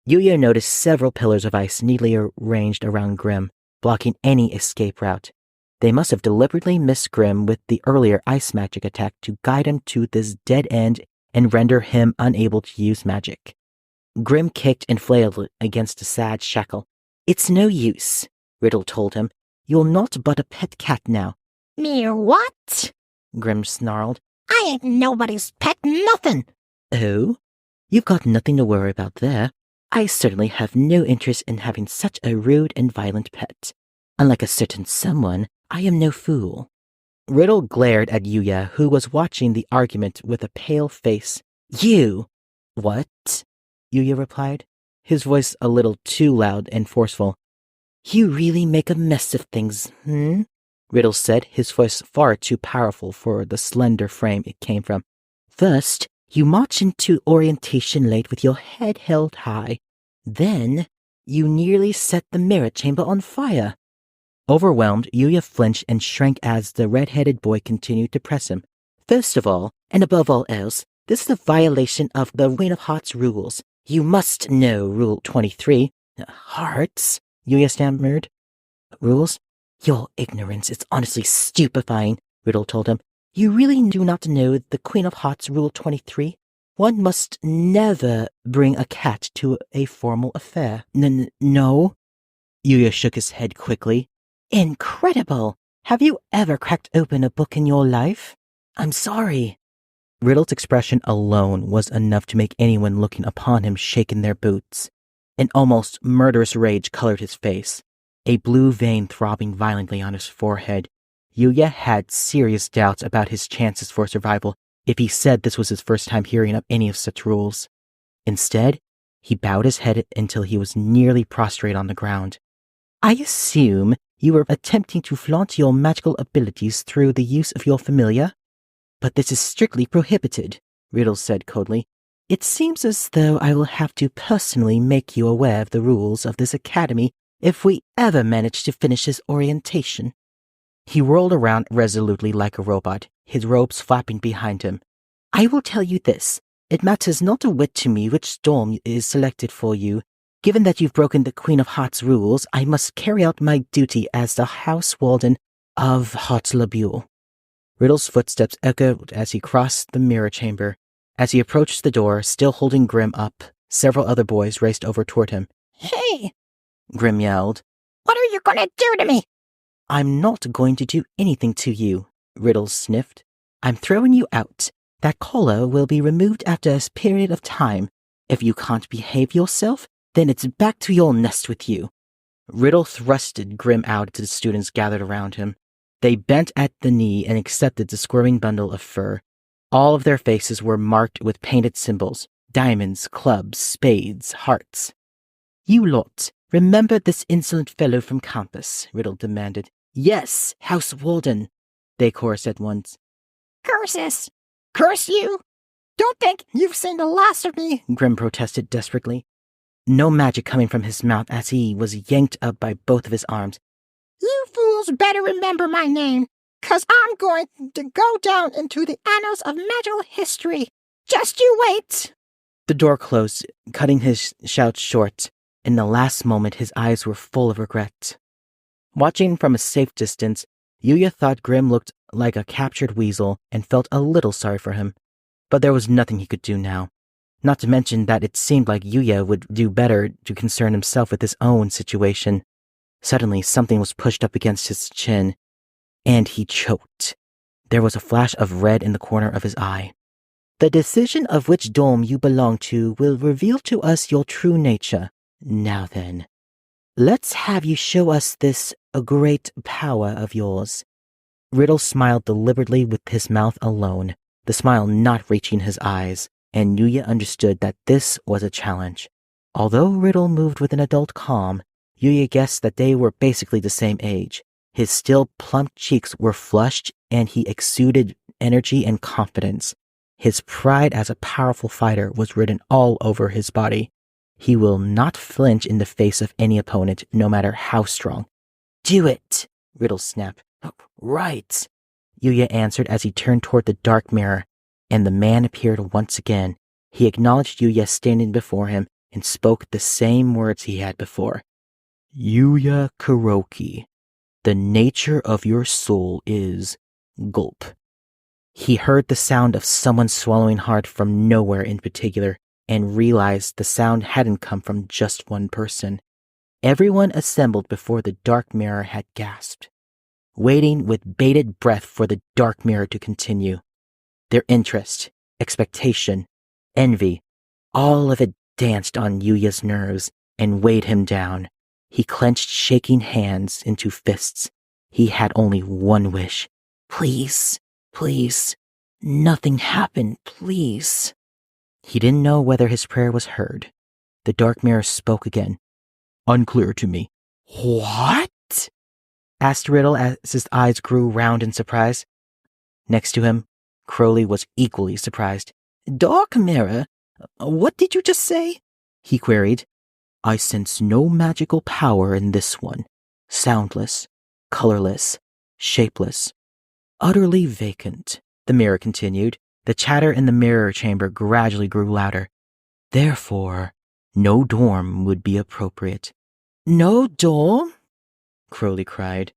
Yuya noticed several pillars of ice neatly arranged around Grim, blocking any escape route. They must have deliberately missed Grim with the earlier ice magic attack to guide him to this dead end and render him unable to use magic. Grim kicked and flailed against the sad shackle. It's no use, Riddle told him. You're not but a pet cat now. Mere what? Grim snarled. I ain't nobody's pet nothing. Oh? You've got nothing to worry about there. I certainly have no interest in having such a rude and violent pet. Unlike a certain someone, I am no fool. Riddle glared at Yuya, who was watching the argument with a pale face. You! What? Yuya replied, his voice a little too loud and forceful. You really make a mess of things, Riddle said, his voice far too powerful for the slender frame it came from. First, you march into orientation late with your head held high. Then, you nearly set the mirror chamber on fire. Overwhelmed, Yuya flinched and shrank as the red-headed boy continued to press him. First of all, and above all else, this is a violation of the Queen of Hearts rules. You must know Rule 23. Hearts? Yuya stammered. Rules? Your ignorance is honestly stupefying, Riddle told him. You really do not know the Queen of Hearts Rule 23? One must never bring a cat to a formal affair. No? Yuya shook his head quickly. Incredible! Have you ever cracked open a book in your life? I'm sorry. Riddle's expression alone was enough to make anyone looking upon him shake in their boots. An almost murderous rage colored his face, a blue vein throbbing violently on his forehead. Yuya had serious doubts about his chances for survival if he said this was his first time hearing of any of such rules. Instead, he bowed his head until he was nearly prostrate on the ground. I assume you were attempting to flaunt your magical abilities through the use of your familiar? But this is strictly prohibited, Riddle said coldly. It seems as though I will have to personally make you aware of the rules of this academy if we ever manage to finish this orientation. He rolled around resolutely like a robot, his robes flapping behind him. I will tell you this. It matters not a whit to me which storm is selected for you. Given that you've broken the Queen of Hearts' rules, I must carry out my duty as the House Warden of Heartlabule. Riddle's footsteps echoed as he crossed the mirror chamber. As he approached the door, still holding Grim up, several other boys raced over toward him. Hey! Grim yelled. What are you gonna do to me? I'm not going to do anything to you, Riddle sniffed. I'm throwing you out. That collar will be removed after a period of time. If you can't behave yourself, then it's back to your nest with you. Riddle thrusted Grim out to the students gathered around him. They bent at the knee and accepted the squirming bundle of fur. All of their faces were marked with painted symbols, diamonds, clubs, spades, hearts. You lot, remember this insolent fellow from campus, Riddle demanded. Yes, House Warden, they chorused at once. Curses! Curse you! Don't think you've seen the last of me, Grim protested desperately. No magic coming from his mouth as he was yanked up by both of his arms. You fools better remember my name, 'cause I'm going to go down into the annals of magical history. Just you wait! The door closed, cutting his shout short. In the last moment, his eyes were full of regret. Watching from a safe distance, Yuya thought Grim looked like a captured weasel and felt a little sorry for him. But there was nothing he could do now. Not to mention that it seemed like Yuya would do better to concern himself with his own situation. Suddenly, something was pushed up against his chin, and he choked. There was a flash of red in the corner of his eye. The decision of which dorm you belong to will reveal to us your true nature. Now then, let's have you show us this great power of yours. Riddle smiled deliberately with his mouth alone, the smile not reaching his eyes, and Yuya understood that this was a challenge. Although Riddle moved with an adult calm, Yuya guessed that they were basically the same age. His still plump cheeks were flushed, and he exuded energy and confidence. His pride as a powerful fighter was written all over his body. He will not flinch in the face of any opponent, no matter how strong. Do it, Riddle snapped. Right, Yuya answered as he turned toward the dark mirror, and the man appeared once again. He acknowledged Yuya standing before him and spoke the same words he had before. Yuya Kuroki, the nature of your soul is gulp. He heard the sound of someone swallowing hard from nowhere in particular, and realized the sound hadn't come from just one person. Everyone assembled before the dark mirror had gasped, waiting with bated breath for the dark mirror to continue. Their interest, expectation, envy, all of it danced on Yuya's nerves and weighed him down. He clenched shaking hands into fists. He had only one wish. Please, please, nothing happened, please. He didn't know whether his prayer was heard. The dark mirror spoke again. Unclear to me. What? Asked Riddle as his eyes grew round in surprise. Next to him, Crowley was equally surprised. Dark mirror? What did you just say? He queried. I sense no magical power in this one. Soundless, colorless, shapeless, utterly vacant, the mirror continued. The chatter in the mirror chamber gradually grew louder. Therefore, no dorm would be appropriate. No dorm? Crowley cried.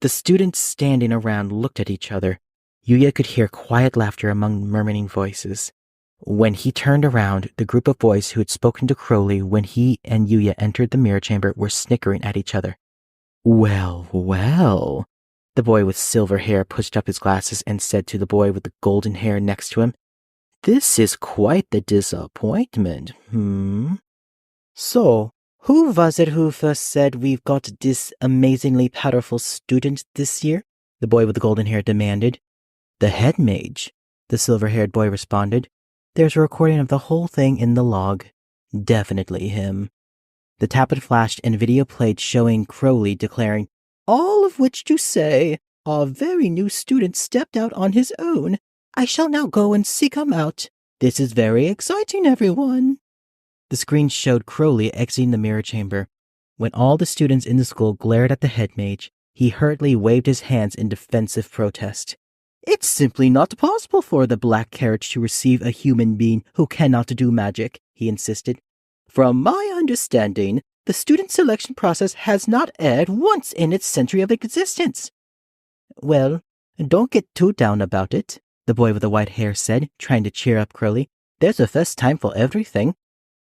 The students standing around looked at each other. Yuya could hear quiet laughter among murmuring voices. When he turned around, the group of boys who had spoken to Crowley when he and Yuya entered the mirror chamber were snickering at each other. Well, well. The boy with silver hair pushed up his glasses and said to the boy with the golden hair next to him, "This is quite the disappointment, So, who was it who first said we've got this amazingly powerful student this year?" the boy with the golden hair demanded. "The head mage," the silver-haired boy responded. "There's a recording of the whole thing in the log. Definitely him." The tablet flashed and video played showing Crowley declaring, "All of which to say, our very new student stepped out on his own. I shall now go and seek him out. This is very exciting, everyone." The screen showed Crowley exiting the mirror chamber. When all the students in the school glared at the head mage, he hurriedly waved his hands in defensive protest. "It's simply not possible for the black carriage to receive a human being who cannot do magic," he insisted. "From my understanding, the student selection process has not erred once in its century of existence." "Well, don't get too down about it," the boy with the white hair said, trying to cheer up Crowley. "There's a first time for everything."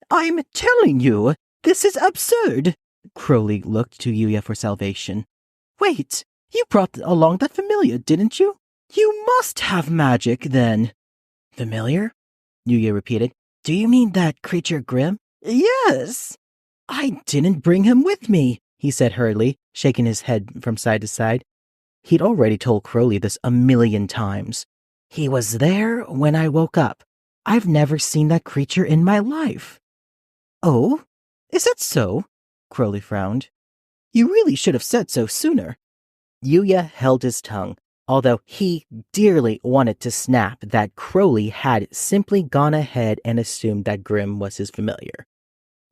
"I'm telling you, this is absurd." Crowley looked to Yuya for salvation. "Wait, you brought along that familiar, didn't you? You must have magic, then." "Familiar?" Yuya repeated. "Do you mean that creature Grim?" "Yes." "I didn't bring him with me," he said hurriedly, shaking his head from side to side. He'd already told Crowley this 1,000,000 times. "He was there when I woke up. I've never seen that creature in my life." "Oh, is that so?" Crowley frowned. "You really should have said so sooner." Yuya held his tongue, although he dearly wanted to snap that Crowley had simply gone ahead and assumed that Grim was his familiar.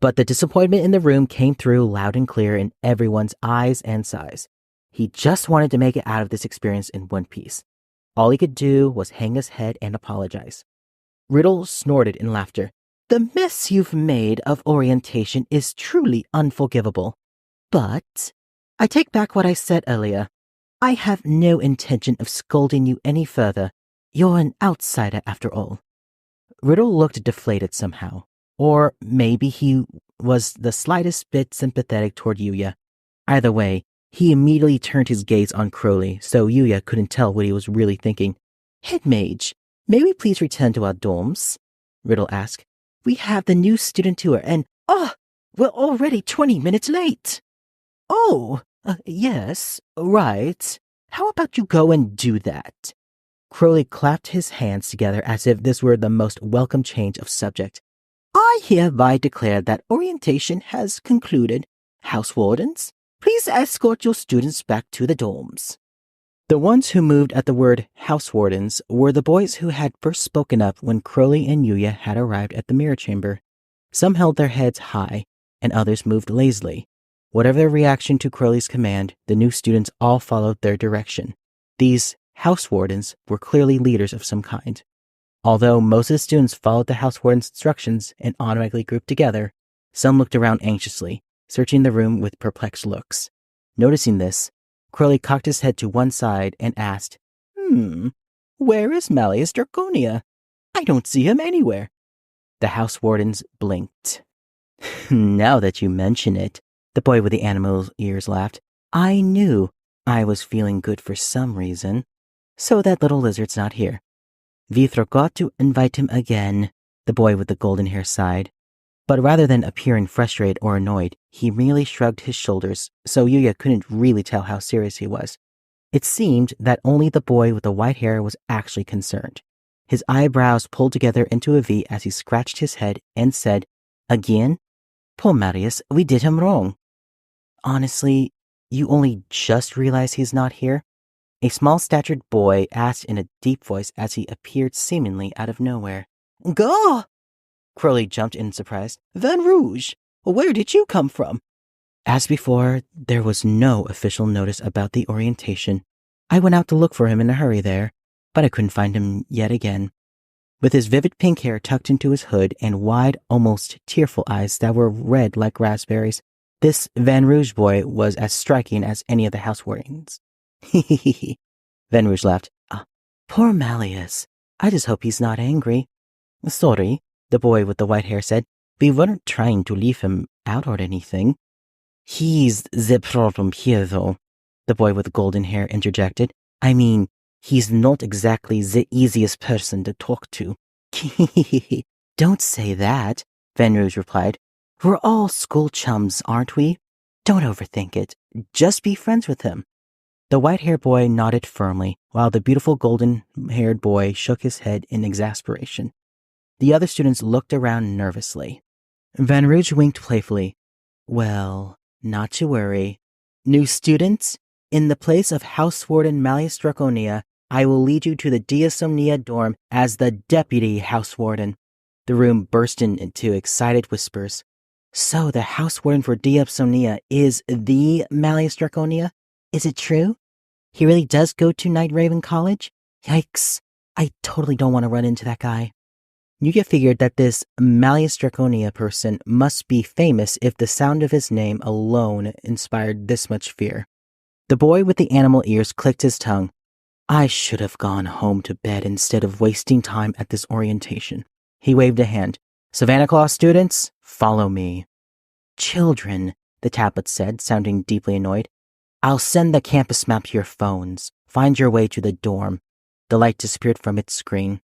But the disappointment in the room came through loud and clear in everyone's eyes and sighs. He just wanted to make it out of this experience in one piece. All he could do was hang his head and apologize. Riddle snorted in laughter. "The mess you've made of orientation is truly unforgivable. But I take back what I said earlier. I have no intention of scolding you any further. You're an outsider after all." Riddle looked deflated somehow. Or maybe he was the slightest bit sympathetic toward Yuya. Either way, he immediately turned his gaze on Crowley, so Yuya couldn't tell what he was really thinking. "Head mage, may we please return to our dorms?" Riddle asked. "We have the new student tour and, we're already 20 minutes late." "Oh, yes, right. How about you go and do that?" Crowley clapped his hands together as if this were the most welcome change of subject. "I hereby declare that orientation has concluded. House wardens, please escort your students back to the dorms." The ones who moved at the word house wardens were the boys who had first spoken up when Crowley and Yuya had arrived at the mirror chamber. Some held their heads high, and others moved lazily. Whatever their reaction to Crowley's command, the new students all followed their direction. These house wardens were clearly leaders of some kind. Although most of the students followed the house warden's instructions and automatically grouped together, some looked around anxiously, searching the room with perplexed looks. Noticing this, Crowley cocked his head to one side and asked, "Where is Malleus Draconia? I don't see him anywhere." The house wardens blinked. "Now that you mention it," the boy with the animal ears laughed, "I knew I was feeling good for some reason. So that little lizard's not here. We forgot to invite him again," the boy with the golden hair sighed. But rather than appearing frustrated or annoyed, he merely shrugged his shoulders, so Yuya couldn't really tell how serious he was. It seemed that only the boy with the white hair was actually concerned. His eyebrows pulled together into a V as he scratched his head and said, "Again? Poor Marius, we did him wrong." "Honestly, you only just realize he's not here?" A small-statured boy asked in a deep voice as he appeared seemingly out of nowhere. "Gah!" Crowley jumped in surprise. "Van Rouge, where did you come from?" As before, there was no official notice about the orientation. I went out to look for him in a hurry there, but I couldn't find him yet again. With his vivid pink hair tucked into his hood and wide, almost tearful eyes that were red like raspberries, this Van Rouge boy was as striking as any of the house wardens. Van Rouge laughed. Poor Malleus. I just hope he's not angry." Sorry, the boy with the white hair said. We weren't trying to leave him out or anything. He's the problem here, though, the boy with the golden hair interjected. I mean, he's not exactly the easiest person to talk to. Don't say that, Van Rouge replied. We're all school chums, aren't we? Don't overthink it. Just be friends with him. The white-haired boy nodded firmly, while the beautiful golden-haired boy shook his head in exasperation. The other students looked around nervously. Van Rouge winked playfully. Well, not to worry. New students, in the place of House Warden Malleus Draconia, I will lead you to the Diasomnia dorm as the Deputy House Warden. The room burst into excited whispers. So the House Warden for Diasomnia is the Malleus Draconia? Is it true? He really does go to Night Raven College? Yikes, I totally don't want to run into that guy. Yuya figured that this Malleus Draconia person must be famous if the sound of his name alone inspired this much fear. The boy with the animal ears clicked his tongue. I should have gone home to bed instead of wasting time at this orientation. He waved a hand. Savannah Claus students, follow me. Children, the tablet said, sounding deeply annoyed. I'll send the campus map to your phones. Find your way to the dorm. The light disappeared from its screen.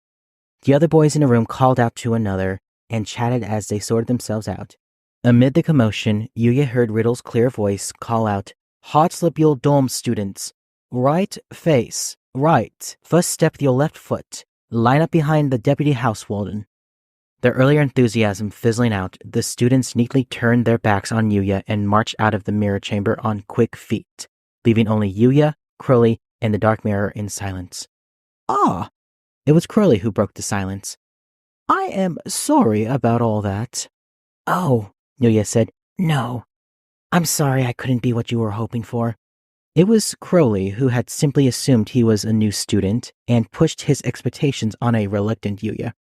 The other boys in the room called out to another and chatted as they sorted themselves out. Amid the commotion, Yuya heard Riddle's clear voice call out, Hartslebule dorm students. Right face. Right. First step with your left foot. Line up behind the deputy house warden. Their earlier enthusiasm fizzling out, the students neatly turned their backs on Yuya and marched out of the mirror chamber on quick feet, leaving only Yuya, Crowley, and the dark mirror in silence. Ah! It was Crowley who broke the silence. I am sorry about all that. Oh, Yuya said. No. I'm sorry I couldn't be what you were hoping for. It was Crowley who had simply assumed he was a new student and pushed his expectations on a reluctant Yuya.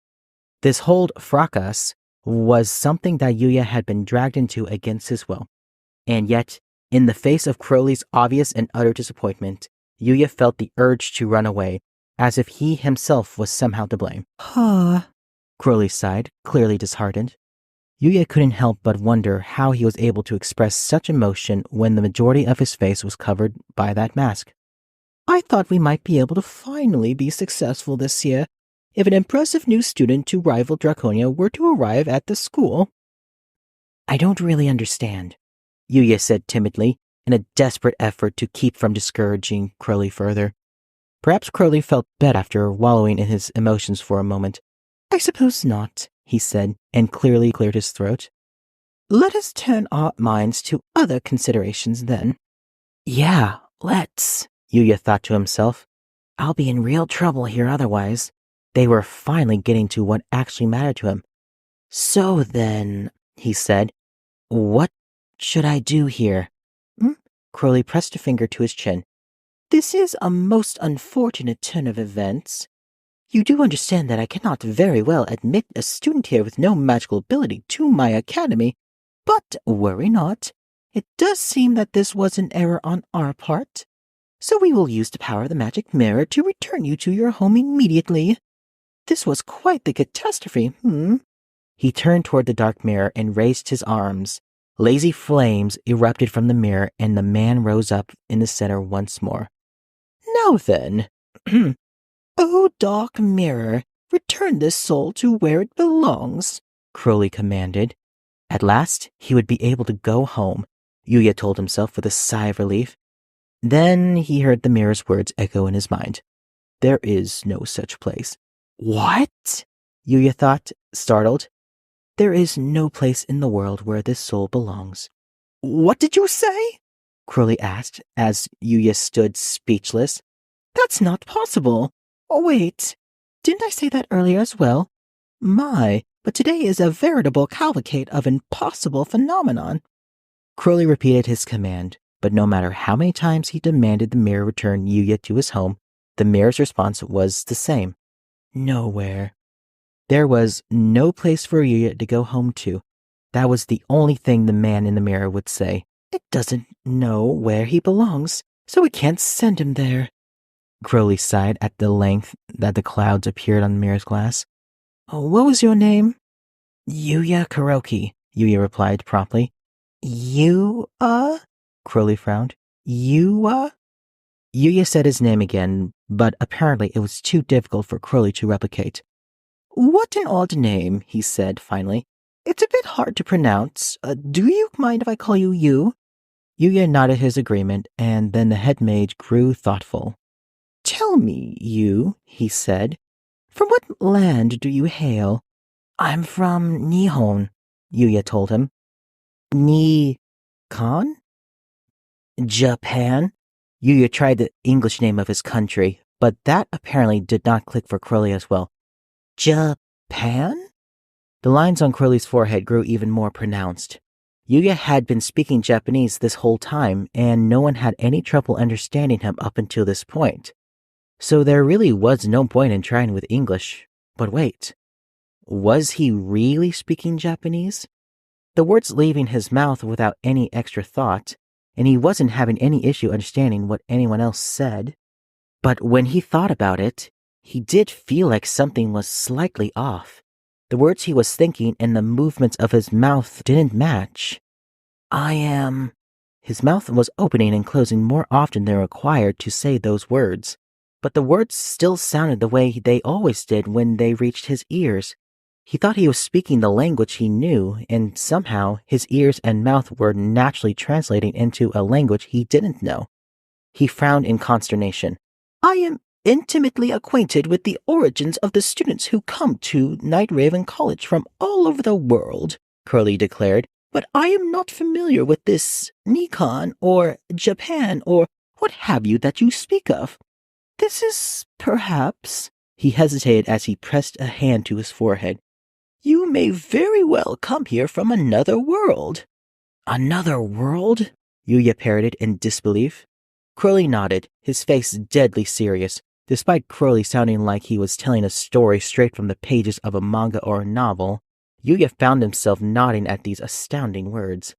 This whole fracas was something that Yuya had been dragged into against his will. And yet, in the face of Crowley's obvious and utter disappointment, Yuya felt the urge to run away, as if he himself was somehow to blame. Crowley sighed, clearly disheartened. Yuya couldn't help but wonder how he was able to express such emotion when the majority of his face was covered by that mask. I thought we might be able to finally be successful this year if an impressive new student to rival Draconia were to arrive at the school. I don't really understand, Yuya said timidly, in a desperate effort to keep from discouraging Crowley further. Perhaps Crowley felt bad after wallowing in his emotions for a moment. I suppose not, he said, and clearly cleared his throat. Let us turn our minds to other considerations then. Yeah, let's, Yuya thought to himself. I'll be in real trouble here otherwise. They were finally getting to what actually mattered to him. So then, he said, what should I do here? Crowley pressed a finger to his chin. This is a most unfortunate turn of events. You do understand that I cannot very well admit a student here with no magical ability to my academy, but worry not. It does seem that this was an error on our part, so we will use the power of the magic mirror to return you to your home immediately. This was quite the catastrophe, He turned toward the dark mirror and raised his arms. Lazy flames erupted from the mirror, and the man rose up in the center once more. Now then, O dark mirror, return this soul to where it belongs, Crowley commanded. At last, he would be able to go home, Yuya told himself with a sigh of relief. Then he heard the mirror's words echo in his mind. There is no such place. What? Yuya thought, startled. There is no place in the world where this soul belongs. What did you say? Crowley asked as Yuya stood speechless. That's not possible. Oh, wait. Didn't I say that earlier as well? My, but today is a veritable cavalcade of impossible phenomenon. Crowley repeated his command, but no matter how many times he demanded the mirror return Yuya to his home, the mirror's response was the same. Nowhere. There was no place for Yuya to go home to. That was the only thing the man in the mirror would say. It doesn't know where he belongs, so we can't send him there. Crowley sighed at the length that the clouds appeared on the mirror's glass. Oh, what was your name? Yuya Kuroki, Yuya replied promptly. Crowley frowned. Yuya said his name again, but apparently it was too difficult for Crowley to replicate. What an odd name, he said finally. It's a bit hard to pronounce. Do you mind if I call you Yu? Yuya nodded his agreement, and then the head mage grew thoughtful. Tell me, Yu, he said, from what land do you hail? I'm from Nihon, Yuya told him. Ni-kan? Japan? Yuya tried the English name of his country, but that apparently did not click for Crowley as well. Japan? The lines on Crowley's forehead grew even more pronounced. Yuya had been speaking Japanese this whole time, and no one had any trouble understanding him up until this point. So there really was no point in trying with English. But wait, was he really speaking Japanese? The words leaving his mouth without any extra thought, and he wasn't having any issue understanding what anyone else said. But when he thought about it, he did feel like something was slightly off. The words he was thinking and the movements of his mouth didn't match. His mouth was opening and closing more often than required to say those words, but the words still sounded the way they always did when they reached his ears. He thought he was speaking the language he knew, and somehow his ears and mouth were naturally translating into a language he didn't know. He frowned in consternation. I am intimately acquainted with the origins of the students who come to Night Raven College from all over the world, Crowley declared, but I am not familiar with this Nikon or Japan or what have you that you speak of. This is perhaps, he hesitated as he pressed a hand to his forehead. You may very well come here from another world. Another world? Yuya parroted in disbelief. Crowley nodded, his face deadly serious, despite Crowley sounding like he was telling a story straight from the pages of a manga or a novel. Yuya found himself nodding at these astounding words.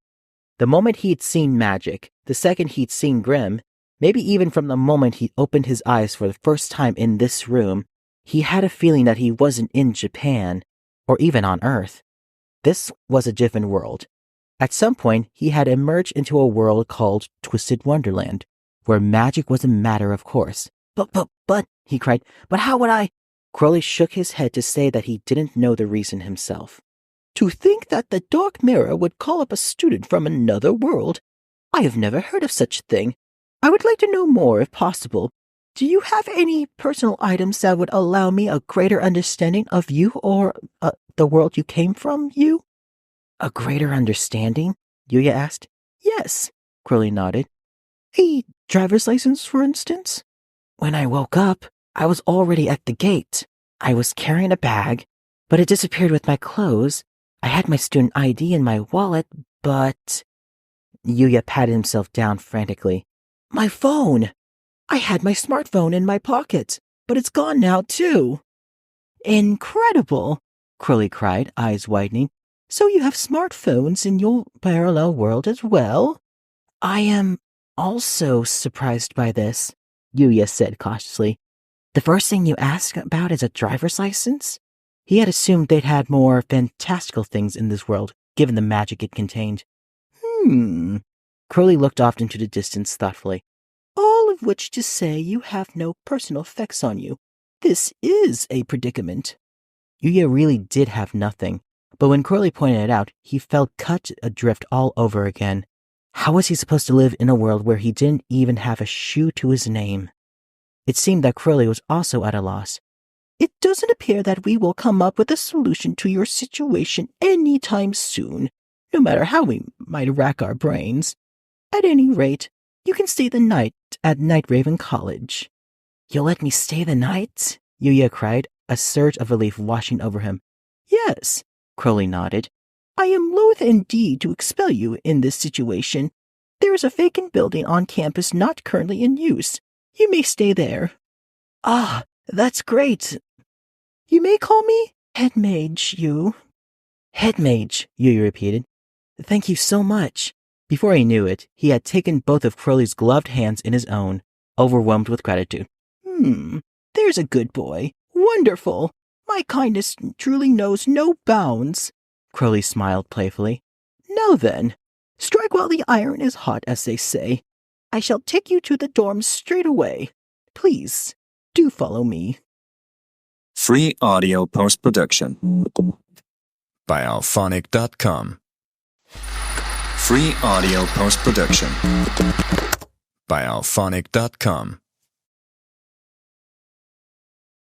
The moment he'd seen magic, the second he'd seen Grimm, maybe even from the moment he opened his eyes for the first time in this room, he had a feeling that he wasn't in Japan, or even on Earth. This was a different world. At some point, he had emerged into a world called Twisted Wonderland, where magic was a matter of course. But, he cried, but how would I? Crowley shook his head to say that he didn't know the reason himself. To think that the Dark Mirror would call up a student from another world. I have never heard of such a thing. I would like to know more if possible. Do you have any personal items that would allow me a greater understanding of you or the world you came from, you? A greater understanding? Yuya asked. Yes, Crowley nodded. A driver's license, for instance? When I woke up, I was already at the gate. I was carrying a bag, but it disappeared with my clothes. I had my student ID in my wallet, but... Yuya patted himself down frantically. My phone! I had my smartphone in my pocket, but it's gone now, too. Incredible! Crowley cried, eyes widening. So you have smartphones in your parallel world as well? I am also surprised by this, Yuya said cautiously. The first thing you ask about is a driver's license? He had assumed they'd had more fantastical things in this world, given the magic it contained. Crowley looked off into the distance thoughtfully. All of which to say you have no personal effects on you. This is a predicament. Yuya really did have nothing, but when Crowley pointed it out, he felt cut adrift all over again. How was he supposed to live in a world where he didn't even have a shoe to his name? It seemed that Crowley was also at a loss. It doesn't appear that we will come up with a solution to your situation any time soon, no matter how we might rack our brains. At any rate, you can stay the night at Night Raven College. You'll let me stay the night? Yuya cried, a surge of relief washing over him. Yes, Crowley nodded. I am loath indeed to expel you in this situation. There is a vacant building on campus not currently in use. You may stay there. Ah, that's great. You may call me Head Mage, you. Head Mage, Yuya repeated. Thank you so much. Before he knew it, he had taken both of Crowley's gloved hands in his own, overwhelmed with gratitude. There's a good boy. Wonderful. My kindness truly knows no bounds. Crowley smiled playfully. Now then, strike while the iron is hot, as they say. I shall take you to the dorms straight away. Please, do follow me. Free audio post-production by alphonic.com. Free audio post-production by alphonic.com.